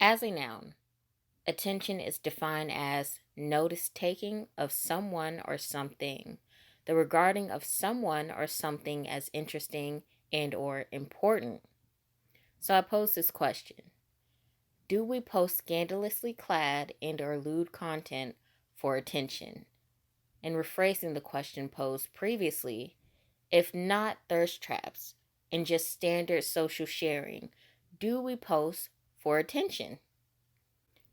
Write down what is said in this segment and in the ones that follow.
As a noun, attention is defined as notice taking of someone or something, the regarding of someone or something as interesting and or important. So I pose this question. Do we post scandalously clad and or lewd content for attention? And rephrasing the question posed previously, if not thirst traps and just standard social sharing, do we post for attention?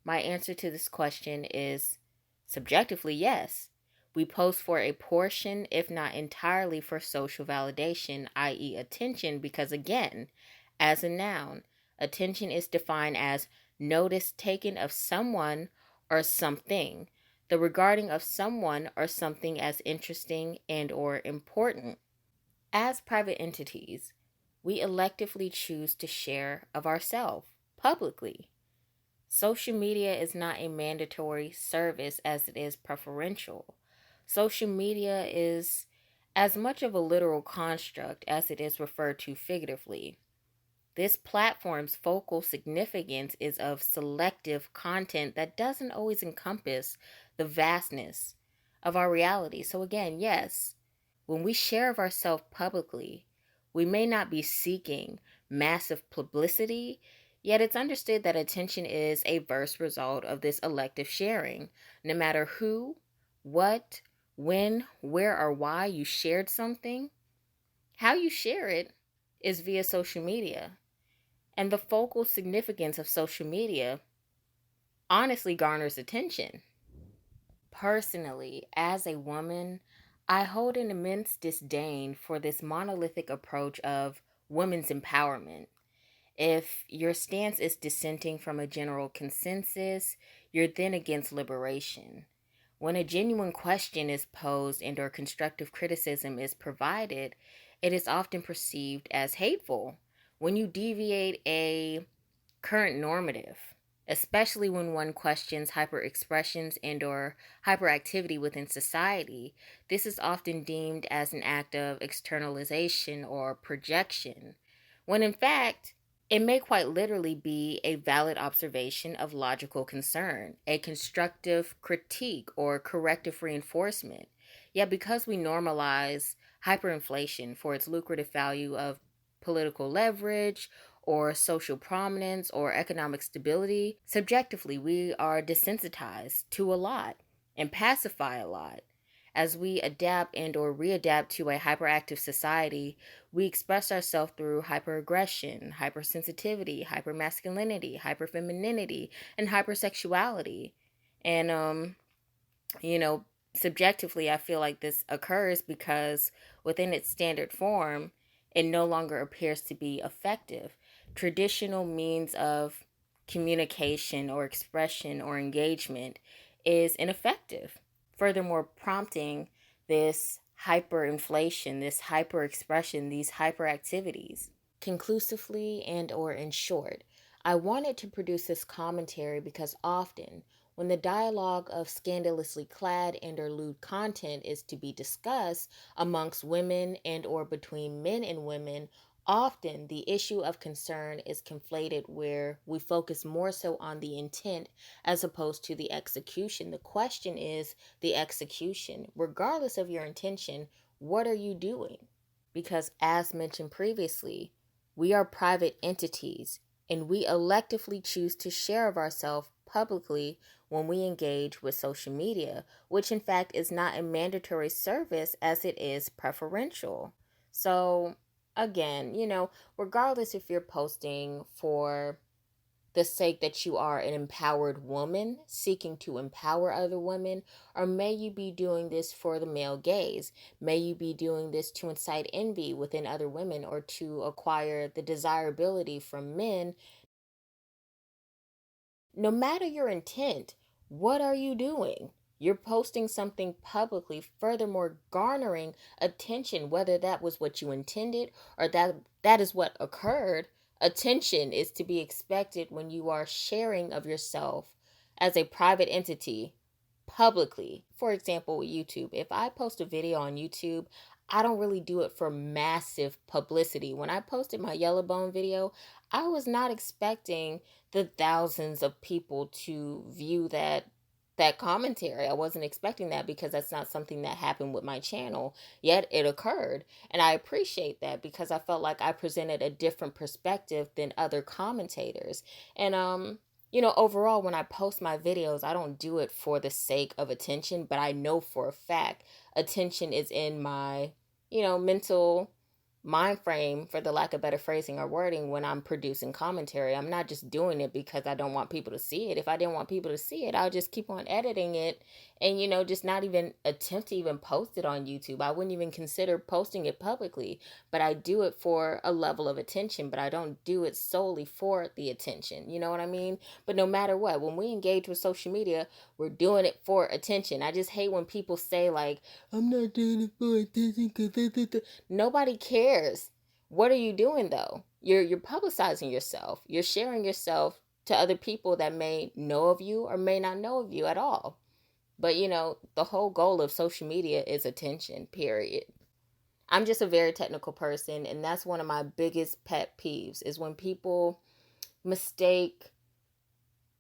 My answer to this question is subjectively yes. We post for a portion, if not entirely, for social validation, i.e., attention, because again, as a noun, attention is defined as notice taken of someone or something, the regarding of someone or something as interesting and or important. As private entities, we electively choose to share of ourselves publicly. Social media is not a mandatory service as it is preferential. Social media is as much of a literal construct as it is referred to figuratively. This platform's focal significance is of selective content that doesn't always encompass the vastness of our reality. So, again, yes, when we share of ourselves publicly, we may not be seeking massive publicity, yet it's understood that attention is a verse result of this elective sharing. No matter who, what, when, where, or why you shared something, how you share it is via social media. And the focal significance of social media honestly garners attention. Personally, as a woman, I hold an immense disdain for this monolithic approach of women's empowerment. If your stance is dissenting from a general consensus, you're then against liberation. When a genuine question is posed and or constructive criticism is provided, it is often perceived as hateful. When you deviate a current normative, especially when one questions hyperexpressions and or hyperactivity within society, this is often deemed as an act of externalization or projection, when in fact it may quite literally be a valid observation of logical concern, a constructive critique or corrective reinforcement. Yet because we normalize hyperinflation for its lucrative value of political leverage or social prominence or economic stability, subjectively we are desensitized to a lot and pacify a lot. As we adapt and or readapt to a hyperactive society, we express ourselves through hyperaggression, hypersensitivity, hypermasculinity, hyperfemininity, and hypersexuality. And you know, subjectively, I feel like this occurs because within its standard form, it no longer appears to be effective. Traditional means of communication or expression or engagement is ineffective. Furthermore, prompting this hyperinflation, this hyperexpression, these hyperactivities. Conclusively and or in short, I wanted to produce this commentary because often when the dialogue of scandalously clad and or lewd content is to be discussed amongst women and or between men and women, often the issue of concern is conflated where we focus more so on the intent as opposed to the execution. The question is the execution. Regardless of your intention, what are you doing? Because as mentioned previously, we are private entities and we electively choose to share of ourselves publicly when we engage with social media, which in fact is not a mandatory service as it is preferential. So, again, regardless if you're posting for the sake that you are an empowered woman seeking to empower other women, or may you be doing this for the male gaze? May you be doing this to incite envy within other women or to acquire the desirability from men? No matter your intent, what are you doing? You're posting something publicly, furthermore garnering attention, whether that was what you intended or that is what occurred. Attention is to be expected when you are sharing of yourself as a private entity publicly. For example, with YouTube. If I post a video on YouTube, I don't really do it for massive publicity. When I posted my Yellowbone video, I was not expecting the thousands of people to view that commentary. I wasn't expecting that because that's not something that happened with my channel, yet it occurred. And I appreciate that because I felt like I presented a different perspective than other commentators. And overall, when I post my videos, I don't do it for the sake of attention, but I know for a fact attention is in my, mental mind frame, for the lack of better phrasing or wording, when I'm producing commentary. I'm not just doing it because I don't want people to see it. If I didn't want people to see it, I'll just keep on editing it and, just not even attempt to even post it on YouTube. I wouldn't even consider posting it publicly, but I do it for a level of attention, but I don't do it solely for the attention. You know what I mean? But no matter what, when we engage with social media, we're doing it for attention. I just hate when people say, like, I'm not doing it for attention because nobody cares. What are you doing though? You're publicizing yourself. You're sharing yourself to other people that may know of you or may not know of you at all. But the whole goal of social media is attention, period. I'm just a very technical person, and that's one of my biggest pet peeves is when people mistake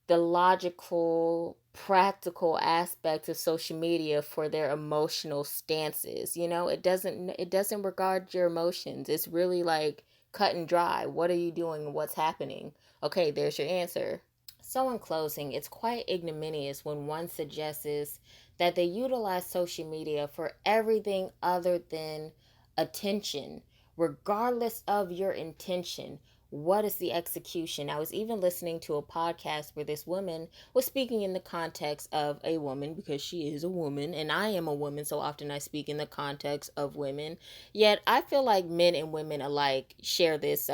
the logical, practical aspects of social media for their emotional stances. It doesn't regard your emotions. It's really like cut and dry. What are you doing? What's happening? Okay, there's your answer. So, in closing, it's quite ignominious when one suggests that they utilize social media for everything other than attention, regardless of your intention. What is the execution? I was even listening to a podcast where this woman was speaking in the context of a woman because she is a woman and I am a woman, so often I speak in the context of women. Yet I feel like men and women alike share this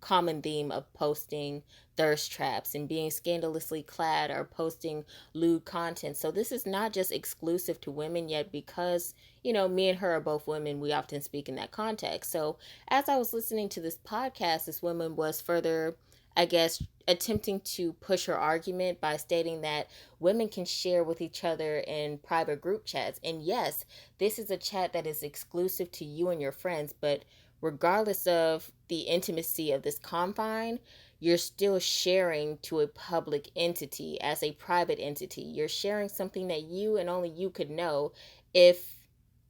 common theme of posting thirst traps and being scandalously clad or posting lewd content. So this is not just exclusive to women, yet because, me and her are both women, we often speak in that context. So as I was listening to this podcast, this woman was further, I guess, attempting to push her argument by stating that women can share with each other in private group chats. And yes, this is a chat that is exclusive to you and your friends, but regardless of the intimacy of this confine, you're still sharing to a public entity as a private entity. You're sharing something that you and only you could know if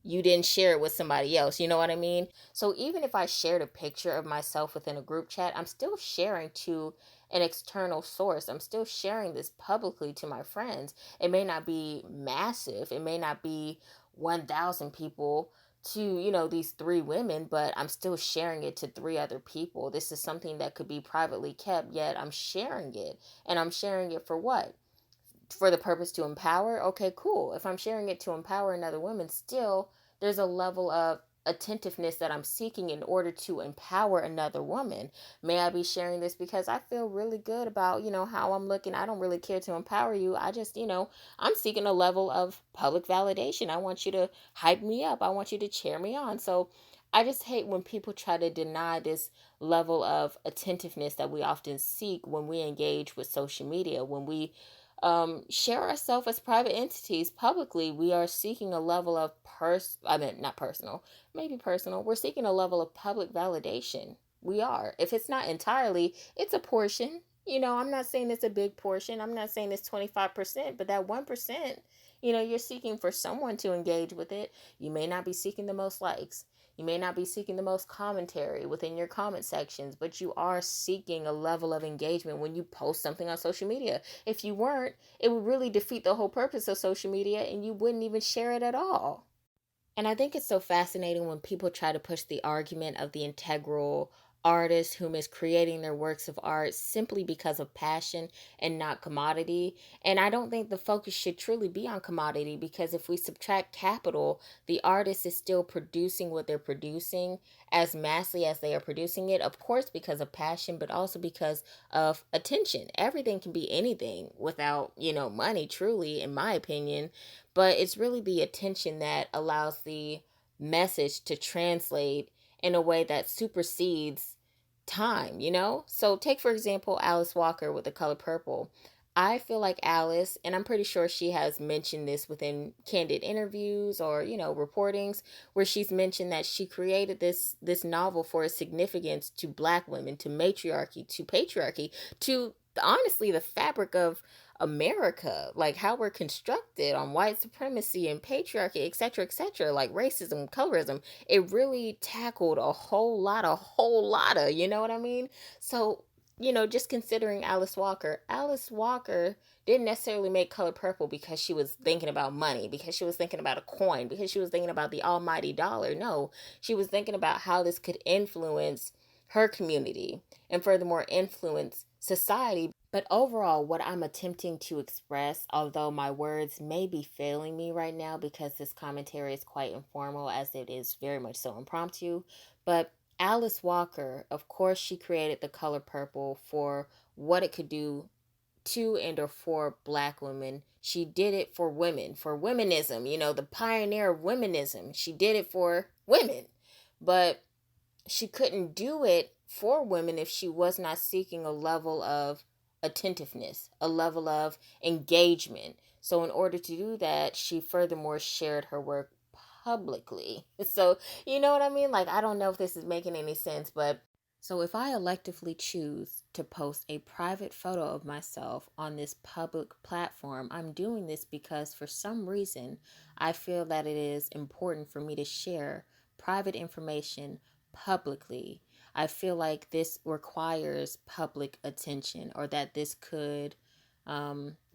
you didn't share it with somebody else. You know what I mean? So even if I shared a picture of myself within a group chat, I'm still sharing to an external source. I'm still sharing this publicly to my friends. It may not be massive. It may not be 1,000 people to, these three women, but I'm still sharing it to three other people. This is something that could be privately kept, yet I'm sharing it. And I'm sharing it for what? For the purpose to empower. Okay, cool. If I'm sharing it to empower another woman, still there's a level of attentiveness that I'm seeking in order to empower another woman. May I be sharing this because I feel really good about, how I'm looking. I don't really care to empower you. I just, I'm seeking a level of public validation. I want you to hype me up. I want you to cheer me on. So I just hate when people try to deny this level of attentiveness that we often seek when we engage with social media. When we share ourselves as private entities publicly, we are seeking a level of not personal, maybe personal. We're seeking a level of public validation. We are. If it's not entirely, it's a portion. I'm not saying it's a big portion. I'm not saying it's 25%, but that 1%, you're seeking for someone to engage with it. You may not be seeking the most likes. You may not be seeking the most commentary within your comment sections, but you are seeking a level of engagement when you post something on social media. If you weren't, it would really defeat the whole purpose of social media and you wouldn't even share it at all. And I think it's so fascinating when people try to push the argument of the integral artist whom is creating their works of art simply because of passion and not commodity. And I don't think the focus should truly be on commodity, because if we subtract capital, the artist is still producing what they're producing as massively as they are producing it, of course, because of passion, but also because of attention. Everything can be anything without, money, truly, in my opinion. But it's really the attention that allows the message to translate in a way that supersedes time. So take, for example, Alice Walker with The Color Purple. I feel like Alice, and I'm pretty sure she has mentioned this within candid interviews or, reportings, where she's mentioned that she created this novel for its significance to black women, to matriarchy, to patriarchy, to honestly the fabric of America, like how we're constructed on white supremacy and patriarchy, etc., like racism, colorism. It really tackled a whole lot of, you know what I mean? So, just considering Alice Walker didn't necessarily make Color Purple because she was thinking about money, because she was thinking about a coin, because she was thinking about the almighty dollar. No, she was thinking about how this could influence her community and furthermore influence society. But overall, what I'm attempting to express, although my words may be failing me right now because this commentary is quite informal as it is very much so impromptu, but Alice Walker, of course, she created the color purple for what it could do to and or for black women. She did it for women, for womenism, the pioneer of womenism. She did it for women. But she couldn't do it for women if she was not seeking a level of attentiveness, a level of engagement. So, in order to do that, she furthermore shared her work publicly. So, you know what I mean? Like, I don't know if this is making any sense, but so if I electively choose to post a private photo of myself on this public platform, I'm doing this because for some reason I feel that it is important for me to share private information publicly. I feel like this requires public attention or that this could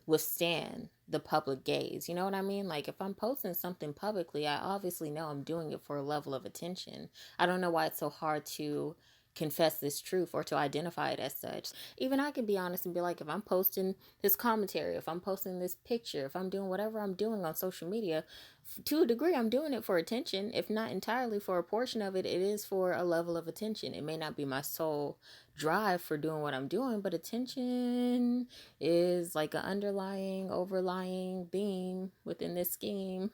withstand the public gaze. You know what I mean? Like if I'm posting something publicly, I obviously know I'm doing it for a level of attention. I don't know why it's so hard to confess this truth or to identify it as such. Even I can be honest and be like, if I'm posting this commentary, if I'm posting this picture, if I'm doing whatever I'm doing on social media, to a degree, I'm doing it for attention. If not entirely for a portion of it, it is for a level of attention. It may not be my sole drive for doing what I'm doing, but attention is like an underlying, overlying theme within this scheme.